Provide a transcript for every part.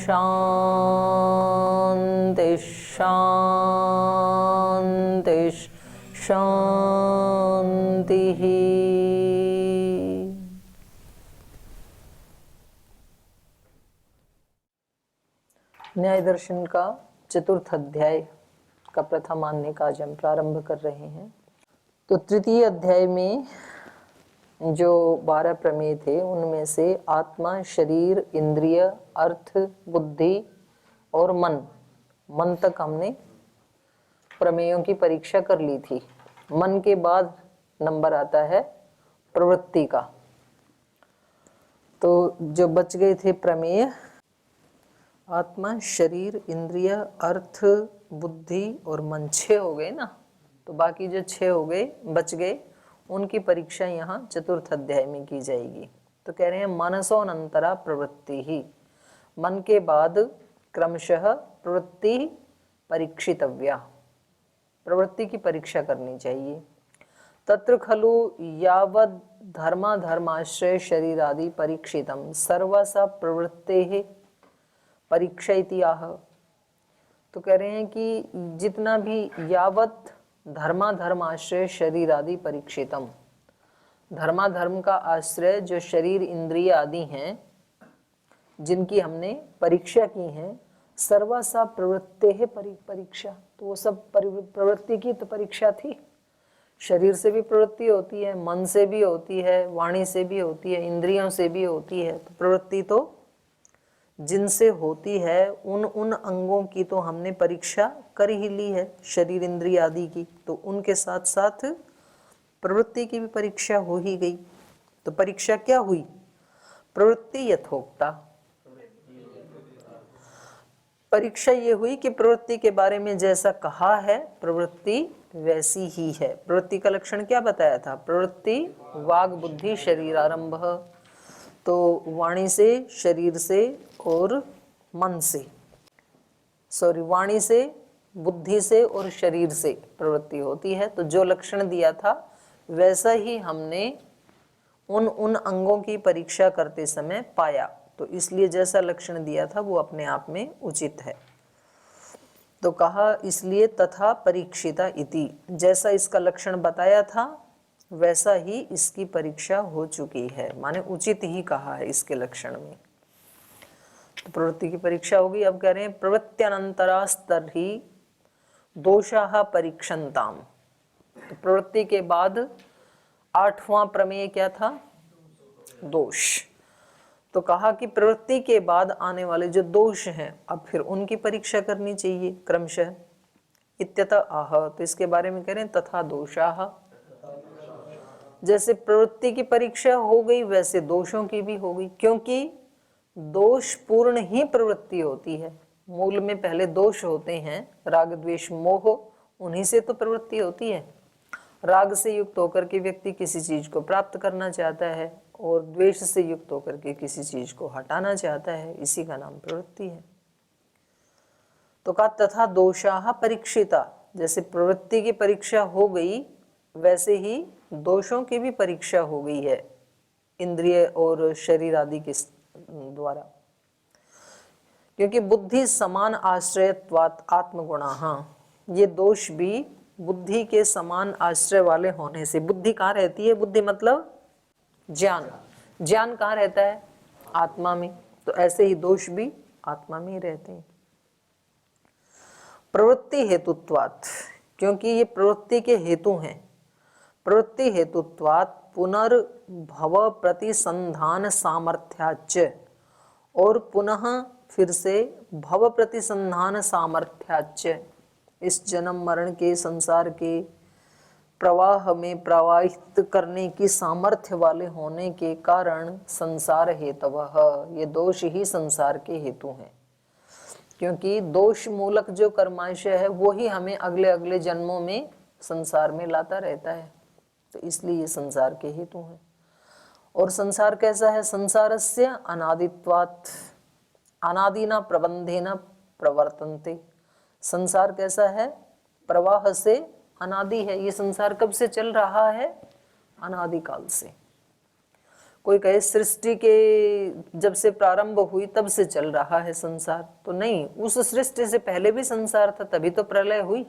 शांति शांति शांति। न्याय दर्शन का चतुर्थ अध्याय का प्रथम आन्य का आज हम प्रारंभ कर रहे हैं। तो तृतीय अध्याय में जो 12 प्रमेय थे उनमें से आत्मा, शरीर, इंद्रिय, अर्थ, बुद्धि और मन तक हमने प्रमेयों की परीक्षा कर ली थी। मन के बाद नंबर आता है प्रवृत्ति का। तो जो बच गए थे प्रमेय आत्मा, शरीर, इंद्रिय, अर्थ, बुद्धि और मन, 6 हो गए ना। तो बाकी जो 6 हो गए बच गए उनकी परीक्षा यहाँ चतुर्थ अध्याय में की जाएगी। तो कह रहे हैं मनसोऽनन्तरा प्रवृत्ति ही, मन के बाद क्रमशः प्रवृत्ति परीक्षितव्या, प्रवृत्ति की परीक्षा करनी चाहिए। तत्र खलु यावद् धर्माश्रय शरीरादि परीक्षितम सर्वसा प्रवृत्तेः परीक्षा इति आह। तो कह रहे हैं कि जितना भी यावत् धर्माश्रय शरीर आदि परीक्षितम, धर्म का आश्रय जो शरीर इंद्रिय आदि हैं जिनकी हमने परीक्षा की है, सर्वसा प्रवृत्ते है परीक्षा। तो वो सब प्रवृत्ति की तो परीक्षा थी। शरीर से भी प्रवृत्ति होती है, मन से भी होती है, वाणी से भी होती है, इंद्रियों से भी होती है। तो प्रवृत्ति तो जिनसे होती है उन अंगों की तो हमने परीक्षा कर ही ली है, शरीर इंद्रिय आदि की। तो उनके साथ साथ प्रवृत्ति की भी परीक्षा हो ही गई। तो परीक्षा क्या हुई? प्रवृत्ति यथोक्ता। परीक्षा ये हुई कि प्रवृत्ति के बारे में जैसा कहा है प्रवृत्ति वैसी ही है। प्रवृत्ति का लक्षण क्या बताया था? प्रवृत्ति वाग बुद्धि शरीर आरंभ। तो वाणी से, शरीर से और मन से, वाणी से, बुद्धि से और शरीर से प्रवृत्ति होती है। तो जो लक्षण दिया था वैसा ही हमने उन अंगों की परीक्षा करते समय पाया। तो इसलिए जैसा लक्षण दिया था वो अपने आप में उचित है। तो कहा इसलिए तथा परीक्षिता इति, जैसा इसका लक्षण बताया था वैसा ही इसकी परीक्षा हो चुकी है, माने उचित ही कहा है इसके लक्षण में। तो प्रवृत्ति की परीक्षा होगी। अब कह रहे हैं प्रवृत्त्यनंतरास्तर्हि दोषाः परीक्षन्ताम। तो प्रवृत्ति के बाद 8वां प्रमेय क्या था? दोष। तो कहा कि प्रवृत्ति के बाद आने वाले जो दोष हैं अब फिर उनकी परीक्षा करनी चाहिए क्रमशः। इत्यतः आह। तो इसके बारे में कह रहे हैं तथा दोषाः, जैसे प्रवृत्ति की परीक्षा हो गई वैसे दोषों की भी हो गई, क्योंकि दोष पूर्ण ही प्रवृत्ति होती है। मूल में पहले दोष होते हैं, राग द्वेष मोह, उन्हीं से तो प्रवृत्ति होती है। राग से युक्त होकर के व्यक्ति किसी चीज को प्राप्त करना चाहता है और द्वेष से युक्त होकर के किसी चीज को हटाना चाहता है, इसी का नाम प्रवृत्ति है। तो कहा तथा दोषाः परीक्षिता, जैसे प्रवृत्ति की परीक्षा हो गई वैसे ही दोषों की भी परीक्षा हो गई है इंद्रिय और शरीर आदि के द्वारा। क्योंकि बुद्धि समान आश्रयत्वात् आत्मगुणाः, ये दोष भी बुद्धि के समान आश्रय वाले होने से। बुद्धि कहाँ रहती है? बुद्धि मतलब ज्ञान। ज्ञान कहाँ रहता है? आत्मा में। तो ऐसे ही दोष भी आत्मा में ही रहते हैं। प्रवृत्ति हेतुत्वात्, क्योंकि ये प्रवृत्ति के हेतु हैं। प्रवृत्ति हेतुत्वात् पुनर्भव प्रतिसंधान सामर्थ्याच्च, और पुनः फिर से भव प्रतिसंधान सामर्थ्याच्च, इस जन्म मरण के संसार के प्रवाह में प्रवाहित करने की सामर्थ्य वाले होने के कारण संसार हेतवः, ये दोष ही संसार के हेतु हैं। क्योंकि दोष मूलक जो कर्माशय है वो ही हमें अगले अगले जन्मों में संसार में लाता रहता है। तो इसलिए ये संसार के हेतु हैं। और संसार कैसा है? संसारस्य अनादित्वात्, अनादिना प्रबंधेन प्रवर्तन्ते। संसार कैसा है? प्रवाह से अनादि है। ये संसार कब से चल रहा है? अनादिकाल से। कोई कहे सृष्टि के जब से प्रारंभ हुई तब से चल रहा है संसार, तो नहीं, उस सृष्टि से पहले भी संसार था, तभी तो प्रलय हुई,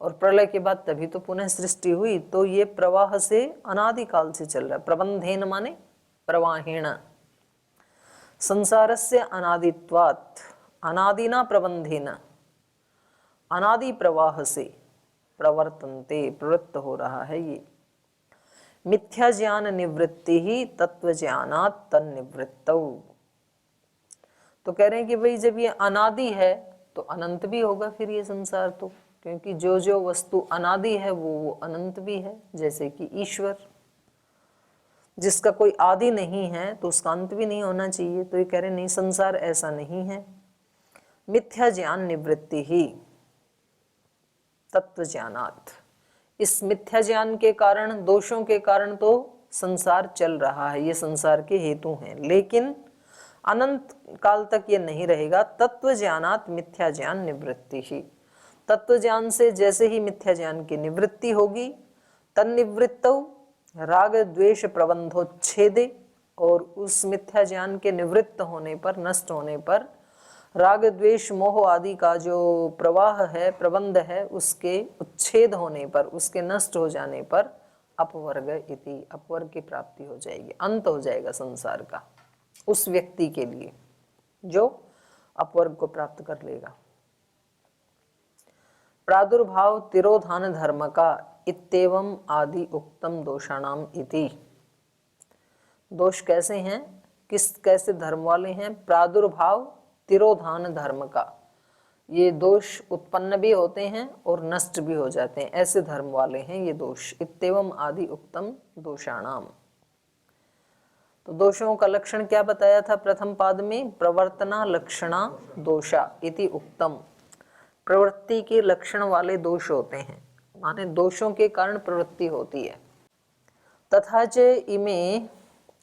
और प्रलय के बाद तभी तो पुनः सृष्टि हुई। तो ये प्रवाह से अनादिकाल से चल रहा है। प्रबंधेन माने प्रवाहेण, संसारस्य अनादित्वात्, अनादिना प्रबंधेन, अनादि प्रवाह से प्रवर्तन्ते, प्रवृत्त हो रहा है ये। मिथ्या ज्ञान निवृत्ति ही तत्व ज्ञानात् तन्निवृत्तौ। तो कह रहे हैं कि भाई जब ये अनादि है तो अनंत भी होगा फिर ये संसार, तो क्योंकि जो जो वस्तु अनादि है वो अनंत भी है। जैसे कि ईश्वर, जिसका कोई आदि नहीं है तो उसका अंत भी नहीं होना चाहिए। तो ये कह रहे नहीं, संसार ऐसा नहीं है। मिथ्या ज्ञान निवृत्ति ही तत्व ज्ञानात्, इस मिथ्या ज्ञान के कारण, दोषों के कारण तो संसार चल रहा है, ये संसार के हेतु हैं, लेकिन अनंत काल तक ये नहीं रहेगा। तत्व ज्ञानात् मिथ्या ज्ञान निवृत्ति ही, तत्व ज्ञान से जैसे ही मिथ्या ज्ञान की निवृत्ति होगी, तन्निवृत्तौ राग द्वेष प्रबंधोच्छेदे, और उस मिथ्या ज्ञान के निवृत्त होने पर, नष्ट होने पर, राग द्वेष मोह आदि का जो प्रवाह है, प्रबंध है, उसके उच्छेद होने पर, उसके नष्ट हो जाने पर अपवर्ग इति, अपवर्ग की प्राप्ति हो जाएगी, अंत हो जाएगा संसार का उस व्यक्ति के लिए जो अपवर्ग को प्राप्त कर लेगा। प्रादुर्भाव तिरोधान धर्म का इत्येवं आदि उक्तम दोषाणाम इति। दोष कैसे हैं, कैसे धर्म वाले हैं? प्रादुर्भाव तिरोधान धर्म का, ये दोष उत्पन्न भी होते हैं और नष्ट भी हो जाते हैं, ऐसे धर्म वाले हैं ये दोष। इत्येवं आदि उक्तम दोषाणाम, तो दोषों का लक्षण क्या बताया था प्रथम पाद में? प्रवर्तना लक्षणा दोषा इति उक्तम, प्रवृत्ति के लक्षण वाले दोष होते हैं, माने दोषों के कारण प्रवृत्ति होती है। तथा च इमे,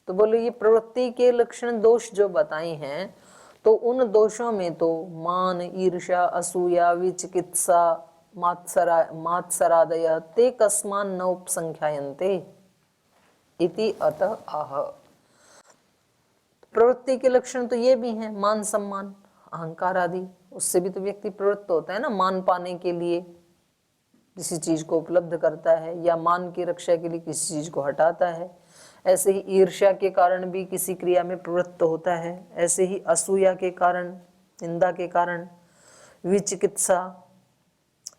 तो बोले ये प्रवृत्ति के लक्षण दोष जो बताए हैं, तो उन दोषों में तो मान, ईर्ष्या, असूया, विचिकित्सा, मात्सरादय ते कस्मान न उपसंख्यायन्ते इति अतः आह। प्रवृत्ति के लक्षण तो ये भी हैं, मान सम्मान, अहंकार आदि, उससे भी तो व्यक्ति प्रवृत्त होता है ना, मान पाने के लिए किसी चीज को उपलब्ध करता है, या मान की रक्षा के लिए किसी चीज को हटाता है। ऐसे ही ईर्ष्या के कारण भी किसी क्रिया में प्रवृत्त होता है, ऐसे ही असूया के कारण, निंदा के कारण, विचिकित्सा,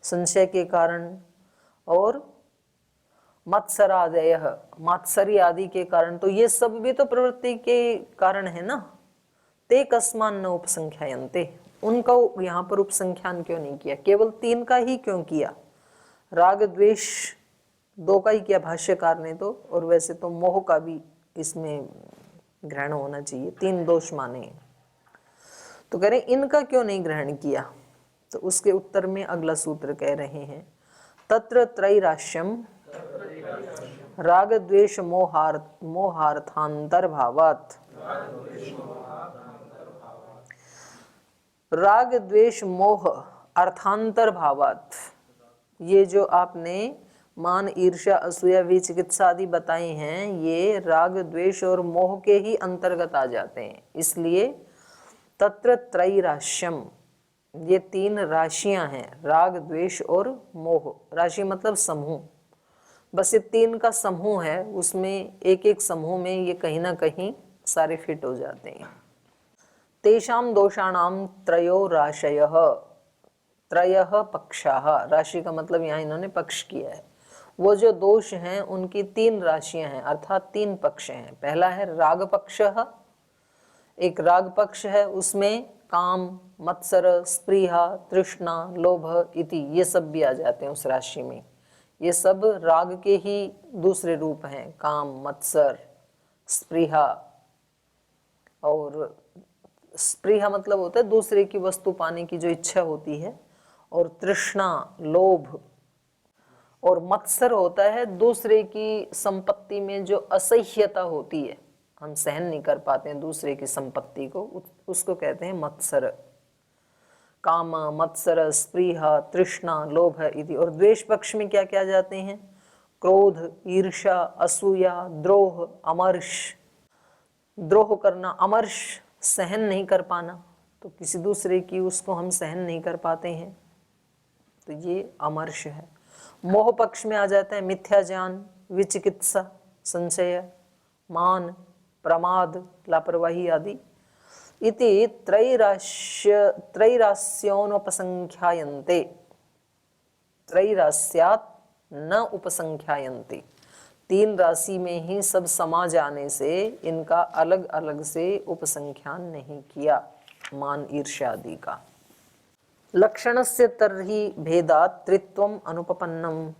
संशय के कारण, और मत्सरादय, मात्सर्य आदि के कारण, तो ये सब भी तो प्रवृत्ति के कारण है ना। ते कस्मान न उपसंख्यायन्ते, उनका यहाँ पर उपसंख्यान क्यों नहीं किया, केवल 3 का ही क्यों किया? राग द्वेष 2 का ही किया भाष्यकार ने तो, और वैसे तो मोह का भी इसमें ग्रहण होना चाहिए, 3 दोष माने, तो कह रहे इनका क्यों नहीं ग्रहण किया? तो उसके उत्तर में अगला सूत्र कह रहे हैं, तत्र त्रैराश्यम राग द्वेष मोहार्थांतर भावात्, राग द्वेष मोह अर्थांतर भावात्, ये जो आपने मान, ईर्ष्या, असूया, विचिकित्सा आदि बताए हैं, ये राग द्वेष और मोह के ही अंतर्गत आ जाते हैं। इसलिए तत्र त्रैराश्यम, ये 3 राशियां हैं, राग द्वेष और मोह। राशि मतलब समूह, बस ये 3 का समूह है, उसमें एक एक समूह में ये कहीं ना कहीं सारे फिट हो जाते हैं। तेषां दोषाणाम त्रयो राशयः, त्रयः पक्षाः, राशि का मतलब यहाँ इन्होंने पक्ष किया है। वो जो दोष हैं उनकी 3 राशियां हैं, अर्थात 3 पक्ष हैं। पहला है राग पक्ष, एक राग पक्ष है, उसमें काम, मत्सर, स्पृहा, तृष्णा, लोभ इति ये सब भी आ जाते हैं उस राशि में। ये सब राग के ही दूसरे रूप हैं, काम, मत्सर, स्पृहा। और स्पृहा मतलब होता है दूसरे की वस्तु पाने की जो इच्छा होती है, और तृष्णा, लोभ, और मत्सर होता है दूसरे की संपत्ति में जो असह्यता होती है, हम सहन नहीं कर पाते हैं दूसरे की संपत्ति को, उसको कहते हैं मत्सर। काम, मत्सर, स्पृहा, तृष्णा, लोभ इति। और द्वेष पक्ष में क्या क्या जाते हैं? क्रोध, ईर्ष्या, असूया, द्रोह, अमर्ष। द्रोह करना, अमर्ष सहन नहीं कर पाना, तो किसी दूसरे की उसको हम सहन नहीं कर पाते हैं, तो ये अमर्ष है। मोह पक्ष में आ जाता है मिथ्या ज्ञान, विचिकित्सा, संशय, मान, प्रमाद, लापरवाही आदि। इति त्रैरास्योनुपसंख्यायन्ते, त्रैरास्यात् न उपसंख्यायन्ते। तीन राशि में ही सब समा जाने से इनका अलग अलग से उपसंख्यान नहीं किया, मान, ईर्ष्या आदि का। लक्षणस्य तर्हि भेदात् त्रित्वम् अनुपपन्नम।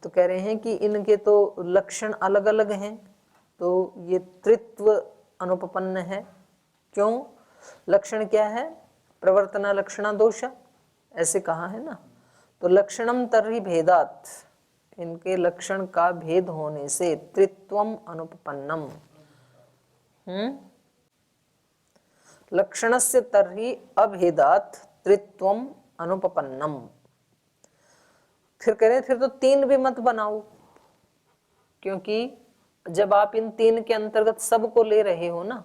तो कह रहे हैं कि इनके तो लक्षण अलग अलग हैं, तो ये त्रित्व अनुपपन्न है। क्यों? लक्षण क्या है? प्रवर्तना लक्षणा दोषा, ऐसे कहा है ना। तो लक्षणम तर्हि भेदात्, इनके लक्षण का भेद होने से त्रित्वम अनुपपन्नम। लक्षणस्य तर्हि अभेदात् त्रित्वम अनुपपन्नम। फिर करें, फिर तो तीन भी मत बनाओ, क्योंकि जब आप इन तीन के अंतर्गत सबको ले रहे हो ना,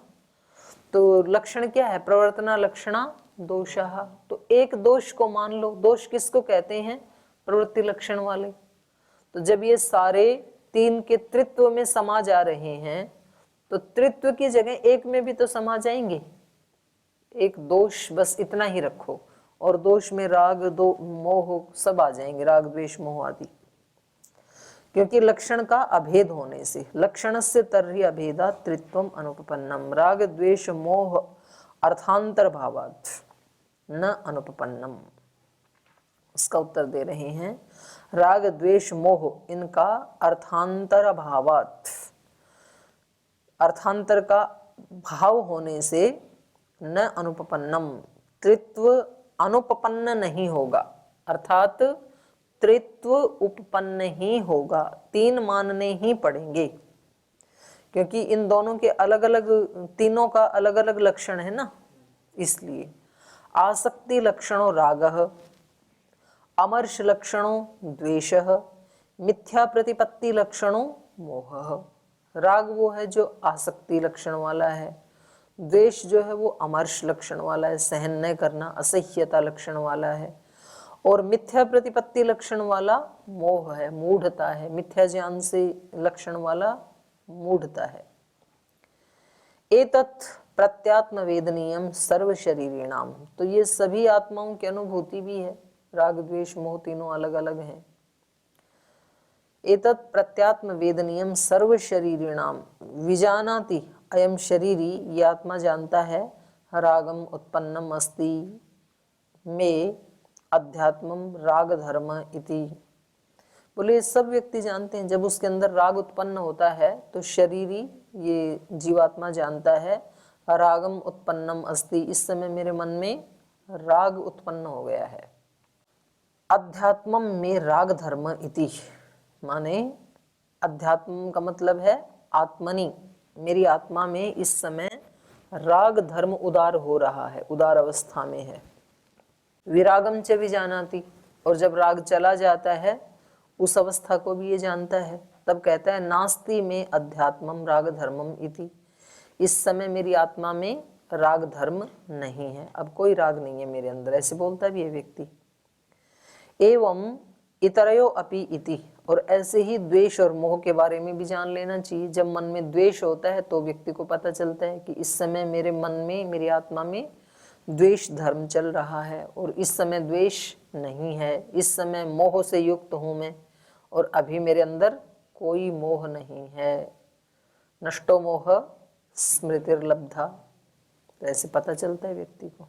तो लक्षण क्या है? प्रवर्तना लक्षणा दोषः। तो एक दोष को मान लो। दोष किसको कहते हैं? प्रवृत्ति लक्षण वाले। तो जब ये सारे तीन के त्रित्व में समा जा रहे हैं, तो त्रित्व की जगह एक में भी तो समा जाएंगे। एक दोष, बस इतना ही रखो, और दोष में राग, दो मोह सब आ जाएंगे, राग द्वेष मोह आदि, क्योंकि लक्षण का अभेद होने से। लक्षणस्य तर्हि अभेदात् त्रित्वम अनुपपन्नम। राग द्वेष मोह अर्थांतर भावात् न अनुपपन्नम। इसका उत्तर दे रहे हैं, राग द्वेष मोह इनका अर्थांतर भावात्, अर्थांतर का भाव होने से न अनुपपन्नम, त्रित्व अनुपपन्न नहीं होगा, अर्थात त्रित्व उपपन्न ही होगा। तीन मानने ही पड़ेंगे, क्योंकि इन दोनों के अलग अलग, तीनों का अलग अलग लक्षण है ना, इसलिए। आसक्ति लक्षणों रागः, अमर्ष लक्षणों द्वेषः, मिथ्या प्रतिपत्ति लक्षणों मोहः। राग वो है जो आसक्ति लक्षण वाला है, द्वेष जो है वो अमर्ष लक्षण वाला है, सहन न करना, असह्यता लक्षण वाला है, और मिथ्या प्रतिपत्ति लक्षण वाला मोह है, मूढ़ता है, मिथ्या ज्ञान से लक्षण वाला मूढ़ता है। एतत् प्रत्यात्म वेदनीयम सर्व शरीरिणाम। तो ये सभी आत्माओं की अनुभूति भी है, राग द्वेष मोह तीनों अलग अलग हैं। एतत् प्रत्यात्म वेदनीयम सर्व शरीरिणाम विजानाति अयम शरीरी, ये आत्मा जानता है, रागम उत्पन्नम अस्ति में अध्यात्मम राग धर्म इति। बोले सब व्यक्ति जानते हैं, जब उसके अंदर राग उत्पन्न होता है तो शरीरी, ये जीवात्मा जानता है, रागम उत्पन्नम अस्ति, इस समय मेरे मन में राग उत्पन्न हो गया है। अध्यात्मम में राग धर्म इति, माने अध्यात्म का मतलब है आत्मनि, मेरी आत्मा में इस समय राग धर्म उदार हो रहा है, उदार अवस्था में है। विरागम च विजानाति, और जब राग चला जाता है उस अवस्था को भी ये जानता है। तब कहता है नास्ति में अध्यात्मम राग धर्मम इति, इस समय मेरी आत्मा में राग धर्म नहीं है, अब कोई राग नहीं है मेरे अंदर, ऐसे बोलता भी है व्यक्ति। एवं इतरयो अपि इति, और ऐसे ही द्वेष और मोह के बारे में भी जान लेना चाहिए। जब मन में द्वेष होता है तो व्यक्ति को पता चलता है कि इस समय मेरे मन में, मेरी आत्मा में द्वेष धर्म चल रहा है, और इस समय द्वेष नहीं है, इस समय मोह से युक्त हूं मैं, और अभी मेरे अंदर कोई मोह नहीं है। नष्टो मोह स्मृतिर्लब्धा, तो ऐसे पता चलता है व्यक्ति को।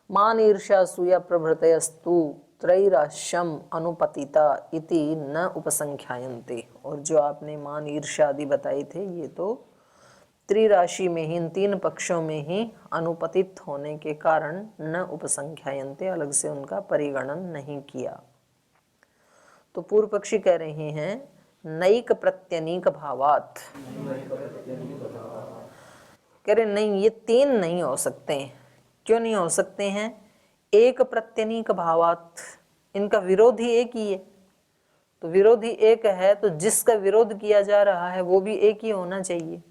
मान ईर्ष्या असूया प्रभृतयस्तु त्रैराश्यम अनुपतिता इति न उपसंख्यायन्ते। और जो आपने मान ईर्ष्या आदि बताए थे, ये तो त्रिराशि में ही, इन तीन पक्षों में ही अनुपतित होने के कारण न उपसंख्यायन्ते, अलग से उनका परिगणन नहीं किया। तो पूर्व पक्षी कह रहे हैं नैक प्रत्यनीक भावात, कह रहे नहीं, ये तीन नहीं हो सकते। क्यों नहीं हो सकते हैं? एक प्रत्यनीक भावात, इनका विरोधी एक ही है। तो विरोधी एक है, तो जिसका विरोध किया जा रहा है वो भी एक ही होना चाहिए।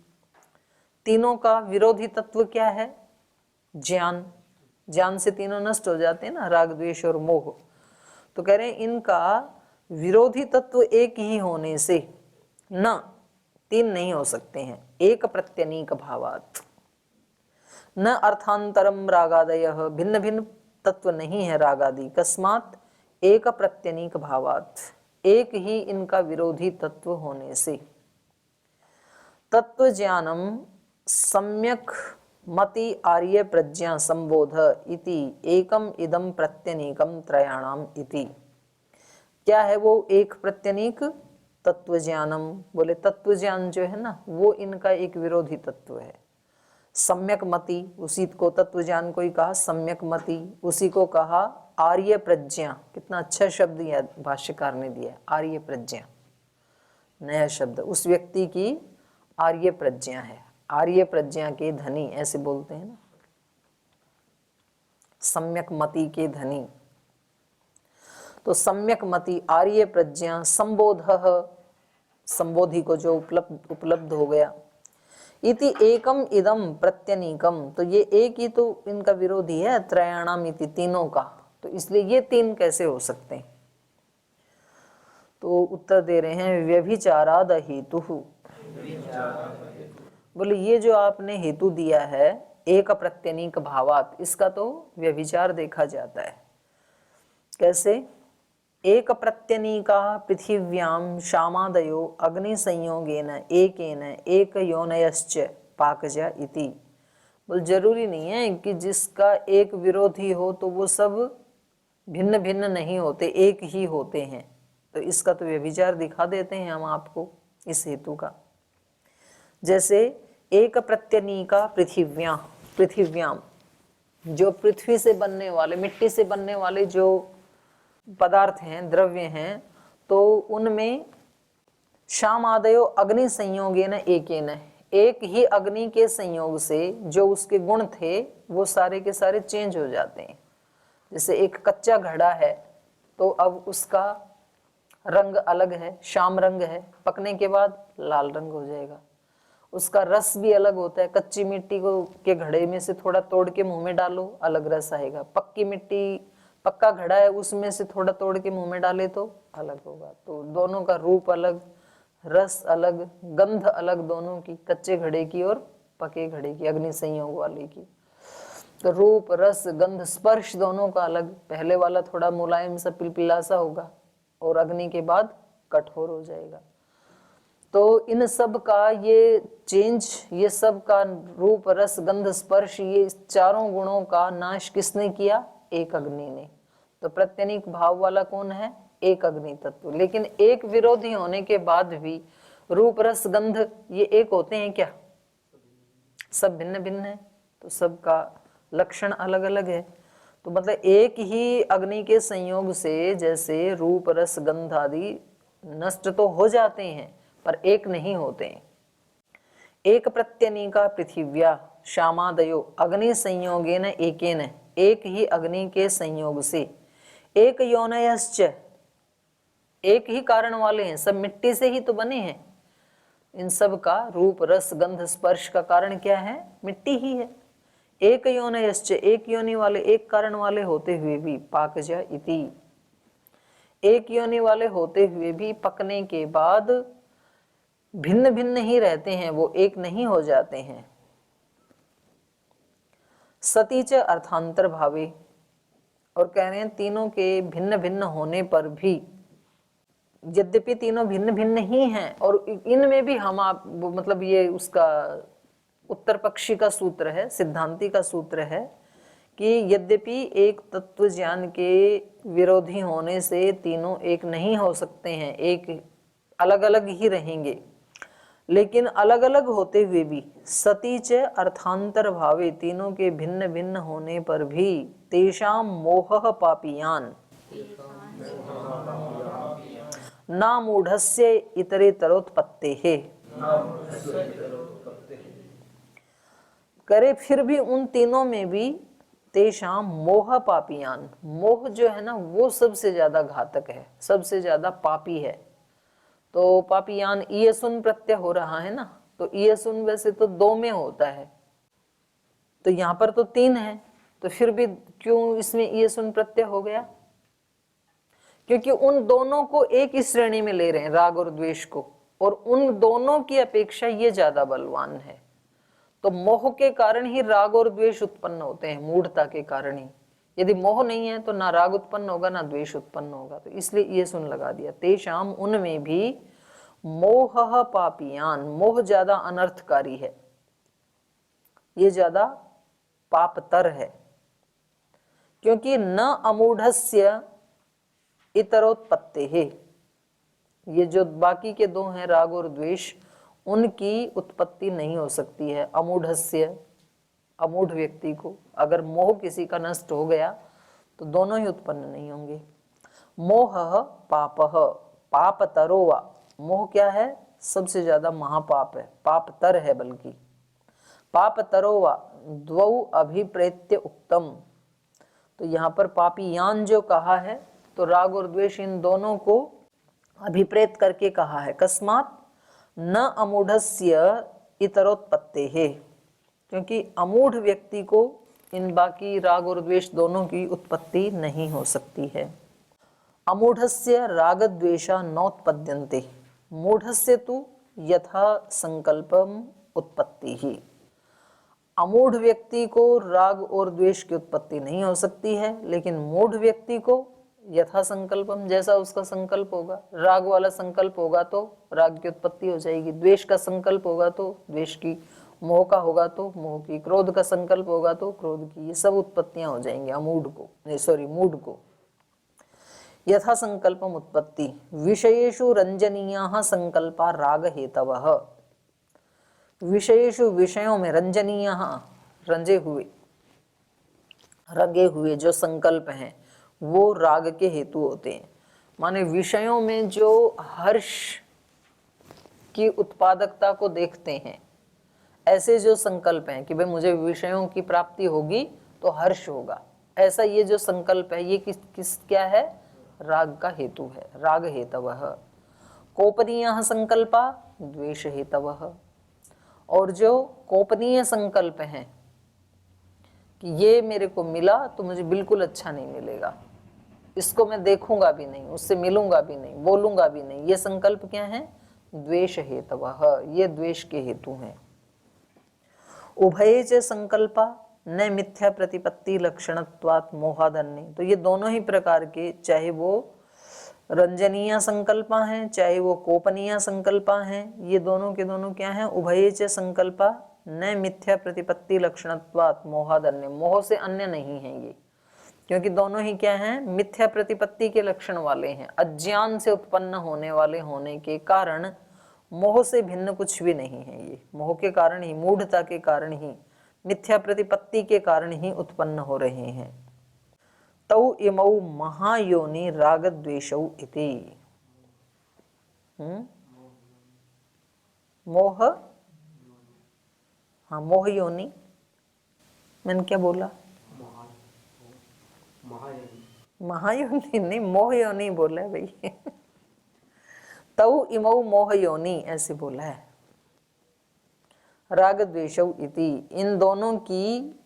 तीनों का विरोधी तत्व क्या है? ज्ञान। ज्ञान से तीनों नष्ट हो जाते हैं ना, राग द्वेष और मोह। तो कह रहे हैं इनका विरोधी तत्व एक ही होने से न तीन नहीं हो सकते हैं। एक प्रत्यनीक भावात् न अर्थांतरम रागादय, भिन्न भिन्न तत्व नहीं है रागादि। कस्मात् एक प्रत्यनीक भावात्, एक ही इनका विरोधी तत्व होने से। तत्व ज्ञानम सम्यक मति आर्य प्रज्ञा संबोध इति एकम इदम प्रत्यनीकम त्रयाणाम इति। क्या है वो एक प्रत्यनीक? तत्व ज्ञानम। बोले तत्व ज्ञान जो है ना वो इनका एक विरोधी तत्व है। सम्यक मति, उसी को तत्व ज्ञान को ही कहा सम्यक मति, उसी को कहा आर्य प्रज्ञा। कितना अच्छा शब्द दिया भाष्यकार ने दिया, आर्य प्रज्ञा, नया शब्द। उस व्यक्ति की आर्य प्रज्ञा है, आर्य प्रज्ञा के धनी ऐसे बोलते हैं ना, सम्यक मति के धनी। तो सम्यक मति आर्य प्रज्ञा संबोध, संबोधि को जो उपलब्ध हो गया। इति एकम इदम प्रत्यनीकम, तो ये एक ही तो इनका विरोधी है, त्रयाणाम इति तीनों का। तो इसलिए ये तीन कैसे हो सकते हैं? तो उत्तर दे रहे हैं व्यभिचाराद हेतु। बोले ये जो आपने हेतु दिया है एक प्रत्यनीक भावात, इसका तो व्यभिचार देखा जाता है। कैसे? एक प्रत्यनीका पृथिव्याम शामादयो अग्नि संयोगेन एकेन एक योनयश्च पाकजा इति। बोल जरूरी नहीं है कि जिसका एक विरोधी हो तो वो सब भिन्न भिन्न नहीं होते, एक ही होते हैं। तो इसका तो व्यभिचार दिखा देते हैं हम आपको इस हेतु का। जैसे एक प्रत्यनीका पृथिव्याम, जो पृथ्वी से बनने वाले, मिट्टी से बनने वाले जो पदार्थ हैं, द्रव्य हैं, तो उनमें शामादयो अग्नि संयोगेन एकेन, एक ही अग्नि के संयोग से जो उसके गुण थे वो सारे के सारे चेंज हो जाते हैं। जैसे एक कच्चा घड़ा है तो अब उसका रंग अलग है, श्याम रंग है, पकने के बाद लाल रंग हो जाएगा। उसका रस भी अलग होता है। कच्ची मिट्टी को के घड़े में से थोड़ा तोड़ के मुंह में डालो, अलग रस आएगा। पक्की मिट्टी, पक्का घड़ा है, उसमें से थोड़ा तोड़ के मुंह में डाले तो अलग होगा। तो दोनों का रूप अलग, रस अलग, गंध अलग दोनों की, कच्चे घड़े की और पके घड़े की, अग्नि संयोग वाले की। तो रूप, रस, गंध, स्पर्श दोनों का अलग। पहले वाला थोड़ा मुलायम सा पिलपिला सा होगा और अग्नि के बाद कठोर हो जाएगा। तो इन सब का ये चेंज, ये सब का रूप, रस, गंध, स्पर्श, ये चारों गुणों का नाश किसने किया? एक अग्नि ने। तो प्रत्यनीक भाव वाला कौन है? एक अग्नि तत्व। लेकिन एक विरोधी होने के बाद भी रूप, रस, गंध ये एक होते हैं क्या? सब भिन्न भिन्न है। तो सबका लक्षण अलग अलग है। तो मतलब एक ही अग्नि के संयोग से जैसे रूप, रस, गंध आदि नष्ट तो हो जाते हैं पर एक नहीं होते हैं। एक प्रत्यनीका पृथिव्या शामादयो अग्नि संयोगेन एकेन, एक ही अग्नि के संयोग से एक योनयश्च, एक ही कारण वाले हैं, सब मिट्टी से ही तो बने हैं। इन सब का रूप, रस, गंध, स्पर्श का कारण क्या है? मिट्टी ही है। एक योनयश्च, एक योनि वाले, एक कारण वाले होते हुए भी पाकजा इति, एक योनि वाले होते हुए भी पकने के बाद भिन्न भिन्न ही रहते हैं, वो एक नहीं हो जाते हैं। सतीच अर्थांतर भावे, और कह रहे हैं तीनों के भिन्न भिन्न होने पर भी, यद्यपि तीनों भिन्न भिन्न ही हैं और इनमें भी हम आप मतलब ये उसका उत्तर पक्षी का सूत्र है, सिद्धांती का सूत्र है कि यद्यपि एक तत्व ज्ञान के विरोधी होने से तीनों एक नहीं हो सकते हैं, एक अलग अलग ही रहेंगे। लेकिन अलग अलग होते हुए भी सतीच अर्थांतर भावे, तीनों के भिन्न भिन्न होने पर भी तेषाम मोह पापियान ना मूढ़स्य इतरेतरोत्पत्ते है। करे फिर भी उन तीनों में भी तेषाम मोह पापियान, मोह जो है ना वो सबसे ज्यादा घातक है, सबसे ज्यादा पापी है। तो पापियान ईयसुन प्रत्यय हो रहा है ना, तो ईयसुन वैसे तो 2 में होता है, तो यहाँ पर तो 3 है, तो फिर भी क्यों इसमें ईयसुन प्रत्यय हो गया? क्योंकि उन दोनों को एक ही श्रेणी में ले रहे हैं, राग और द्वेष को, और उन दोनों की अपेक्षा ये ज्यादा बलवान है। तो मोह के कारण ही राग और द्वेष उत्पन्न होते हैं, मूढ़ता के कारण ही। यदि मोह नहीं है तो ना राग उत्पन्न होगा ना द्वेष उत्पन्न होगा, तो इसलिए ये सुन लगा दिया। तेषाम, उनमें भी मोह पापियान, मोह ज्यादा अनर्थकारी है, ये ज्यादा पापतर है। क्योंकि न अमूढ़स्य इतरोत्पत्ति है, ये जो बाकी के 2 हैं राग और द्वेष, उनकी उत्पत्ति नहीं हो सकती है। अमूढ़स्य, अमूढ़ व्यक्ति को अगर मोह किसी का नष्ट हो गया तो दोनों ही उत्पन्न नहीं होंगे। मोह पापः पापतरो वा, मोह क्या है? सबसे ज्यादा महापाप है, पापतर है बल्कि। पापतरो वा द्वौ अभिप्रेत्य उक्तम, तो यहाँ पर पापियान जो कहा है तो राग और द्वेष इन दोनों को अभिप्रेत करके कहा है। कस्मात न अमूढ़स्य इतरोत्पत्ते है, क्योंकि अमूढ़ व्यक्ति को इन बाकी राग और द्वेष दोनों की उत्पत्ति नहीं हो सकती है। अमूढ़स्य राग द्वेषा नोत्पद्यन्ते, मूढ़स्य तु यथा संकल्पम उत्पत्ति ही। अमूढ़ व्यक्ति को राग और द्वेष की उत्पत्ति नहीं हो सकती है, लेकिन मूढ़ व्यक्ति को यथा संकल्पम, जैसा उसका संकल्प होगा, राग वाला संकल्प होगा तो राग की उत्पत्ति हो जाएगी, द्वेष का संकल्प होगा तो द्वेष की, मोह का होगा तो मोह की, क्रोध का संकल्प होगा तो क्रोध की, ये सब उत्पत्तियां हो जाएंगी अमूढ़ को, मूढ़ को। यथा संकल्पम उत्पत्ति विषयेषु रंजनीयाः संकल्पा राग हेतवः, विषयेषु विषयों में रंजनीयाः रंजे हुए, रंगे हुए जो संकल्प हैं वो राग के हेतु होते हैं। माने विषयों में जो हर्ष की उत्पादकता को देखते हैं, ऐसे जो संकल्प हैं कि भाई मुझे विषयों की प्राप्ति होगी तो हर्ष होगा, ऐसा ये जो संकल्प है ये किस क्या है? राग का हेतु है, राग हेतवः। कोपनीयः संकल्पा द्वेष हेतवः, और जो कोपनीय संकल्प हैं कि ये मेरे को मिला तो मुझे बिल्कुल अच्छा नहीं मिलेगा, इसको मैं देखूंगा भी नहीं, उससे मिलूंगा भी नहीं, बोलूंगा भी नहीं, ये संकल्प क्या है? द्वेष हेतवः, ये द्वेष के हेतु हैं। उभये च संकल्पा न मिथ्या प्रतिपत्ति लक्षणत्वात् मोहादन्य, तो ये दोनों ही प्रकार के, चाहे वो रंजनीय संकल्पा हैं चाहे वो कोपनीय संकल्पा हैं, ये दोनों के दोनों क्या हैं? उभये च संकल्पा न मिथ्या प्रतिपत्ति लक्षणत्वात् मोहादन्य, मोह से अन्य नहीं है ये, क्योंकि दोनों ही क्या हैं? मिथ्या प्रतिपत्ति के लक्षण वाले हैं, अज्ञान से उत्पन्न होने वाले होने के कारण मोह से भिन्न कुछ भी नहीं है। ये मोह के कारण ही, मूढ़ता के कारण ही, मिथ्या प्रतिपत्ति के कारण ही उत्पन्न हो रहे हैं। तौ इमौ महायोनि राग द्वेषौ इति, मोह, हाँ मोह योनि, मैंने क्या बोला? महायोनि नहीं, मोह योनि बोला है भाई। तौ इमौ मोह योनि ऐसे बोला है। राग द्वेषौ इति, इन दोनों की,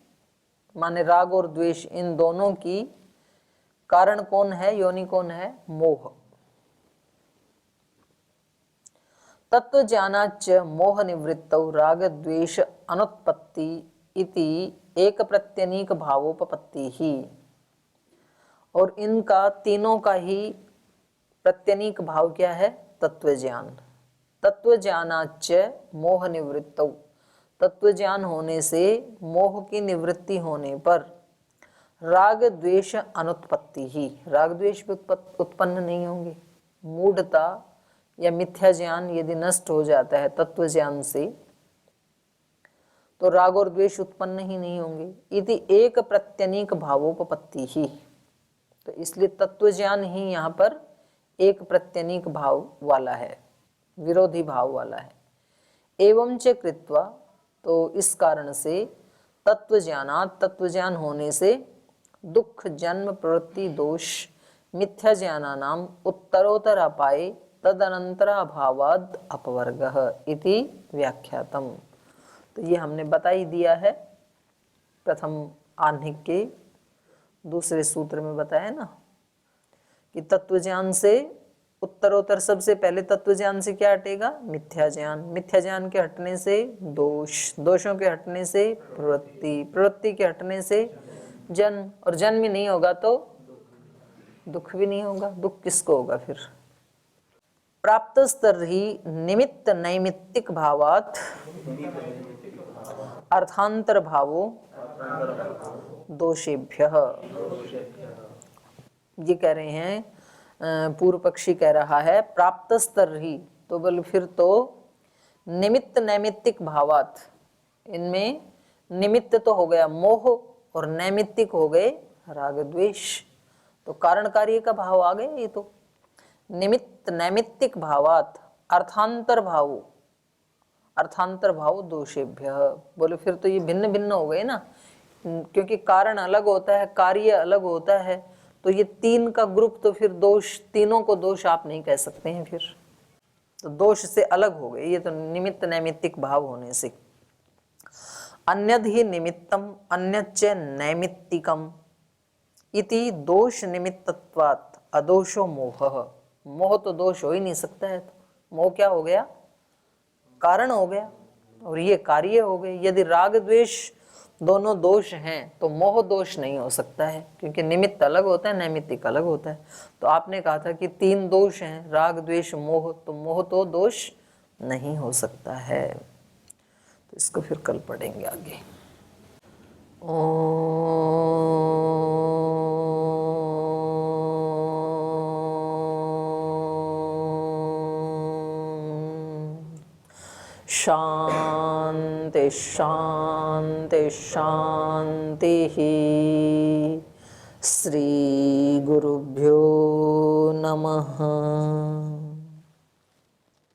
माने राग और द्वेष, इन दोनों की कारण कौन है? योनि कौन है? मोह। तत्व ज्ञानाच्च मोह निवृत्तौ राग द्वेष अनुत्पत्ति इति एक प्रत्यनीक भावोपपत्ति ही, और इनका तीनों का ही प्रत्यनीक भाव क्या है? तत्व ज्ञान। तत्व ज्ञानाच्च मोह निवृत्तौ, तत्व ज्ञान होने से, मोह की निवृत्ति होने पर राग द्वेष अनुत्पत्ति ही, राग द्वेष भी उत्पन्न नहीं होंगे। मूढ़ता या मिथ्या ज्ञान यदि नष्ट हो जाता है तत्व ज्ञान से तो राग और द्वेष उत्पन्न ही नहीं होंगे। इति एक प्रत्यनीक भावोपपत्ति ही, तो इसलिए तत्व ज्ञान ही यहाँ पर एक प्रत्यनीक भाव वाला है, विरोधी भाव वाला है। एवं च कृत्वा, तो इस कारण से तत्व ज्ञानात्, तत्व ज्ञान होने से दुख जन्म प्रवृत्ति दोष मिथ्या ज्ञानानाम उत्तरोत्तर अपाये तदनंतरा भावाद अपवर्गः इति व्याख्यातम। तो ये हमने बता ही दिया है, प्रथम आह्निक के दूसरे सूत्र में बताया ना कि तत्व ज्ञान से उत्तरोत्तर सबसे पहले तत्व ज्ञान से क्या हटेगा? मिथ्या ज्ञान। मिथ्या ज्ञान के हटने से दोष, दोषों के हटने से प्रवृत्ति, प्रवृत्ति के हटने से जन्म, और जन्म ही नहीं होगा तो दुख भी नहीं होगा। दुख किसको होगा फिर? प्राप्त स्तर ही निमित्त नैमित्तिक भावात अर्थांतर भावो दोषेभ्यः। ये कह रहे हैं, पूर्व पक्षी कह रहा है प्राप्त स्तर ही, तो बोल फिर तो निमित्त नैमित्तिक भावात, इनमें निमित्त तो हो गया मोह और नैमित्तिक हो गए राग द्वेष, तो कारण कार्य का भाव आ गया। ये तो निमित्त नैमित्तिक भावात अर्थांतर भाव, अर्थांतर भाव दोषेभ्य, बोले फिर तो ये भिन्न भिन्न हो गए ना, क्योंकि कारण अलग होता है, कार्य अलग होता है, तो ये तीन का ग्रुप, तो फिर दोष, तीनों को दोष आप नहीं कह सकते हैं, फिर तो दोष से अलग हो गए ये तो निमित्त नैमित्तिक भाव होने से। अन्यद ही निमित्तम अन्यच्च नैमित्तिकम इति दोष निमित्तत्वात् अदोषो मोह। मोह तो दोष हो ही नहीं सकता है, तो मोह क्या हो गया? कारण हो गया, और ये कार्य हो गए। यदि राग द्वेष दोनों दोष हैं तो मोह दोष नहीं हो सकता है, क्योंकि निमित्त अलग होता है, नैमित्तिक अलग होता है। तो आपने कहा था कि तीन दोष हैं, राग द्वेष मोह, तो मोह तो दोष नहीं हो सकता है। तो इसको फिर कल पढ़ेंगे आगे। शांति शांति शांति। श्री गुरुभ्यो नमः।